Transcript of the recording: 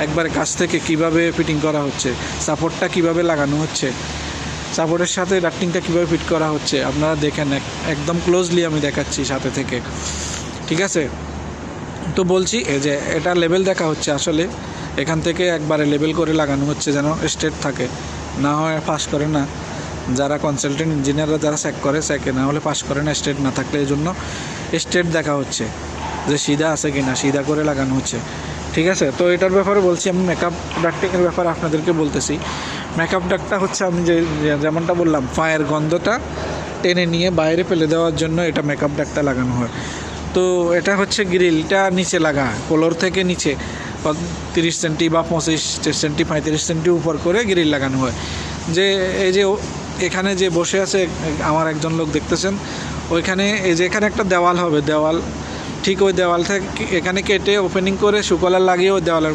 একবারে কাছ থেকে কিভাবে ফিটিং করা হচ্ছে, সাপোর্টটা কিভাবে লাগানো হচ্ছে, সাপোর্টের সাথে ডাক্টিংটা কীভাবে ফিট করা হচ্ছে আপনারা দেখেন। একদম ক্লোজলি আমি দেখাচ্ছি সাথে থেকে, ঠিক আছে? তো বলছি এই যে এটা লেভেল দেখা হচ্ছে, আসলে এখান থেকে একবারে লেভেল করে লাগানো হচ্ছে যেন স্ট্রেট থাকে, না হয় পাস করে না যারা কনসালটেন্ট ইঞ্জিনিয়াররা, যারা চেকে না হলে পাস করে না স্ট্রেট না থাকলে। এই জন্য স্ট্রেট দেখা হচ্ছে যে সিধা আছে কি না, সিধা করে লাগানো হচ্ছে, ঠিক আছে? তো এটার ব্যাপারে বলছি, আমি মেকআপ ডাক্টিংয়ের ব্যাপারে আপনাদেরকে বলতেছি। মেকআপ ডাক্টটা হচ্ছে আমি যেমনটা বললাম, পায়ের গন্ধটা টেনে নিয়ে বাইরে ফেলে দেওয়ার জন্য এটা মেকআপ ডাক্টটা লাগানো হয়। তো এটা হচ্ছে গ্রিলটা নিচে লাগা, ফ্লোর থেকে নিচে 30 সেন্টি বা 25 সেন্টি 35 সেন্টি উপর করে গ্রিল লাগানো হয়। যে এই যে এখানে যে বসে আছে আমার একজন লোক দেখতেছেন, ওইখানে এই যে এখানে একটা দেওয়াল হবে, দেওয়াল ঠিক ওই দেওয়াল থেকে এখানে কেটে ওপেনিং করে সুকলার লাগিয়ে ওই দেওয়ালের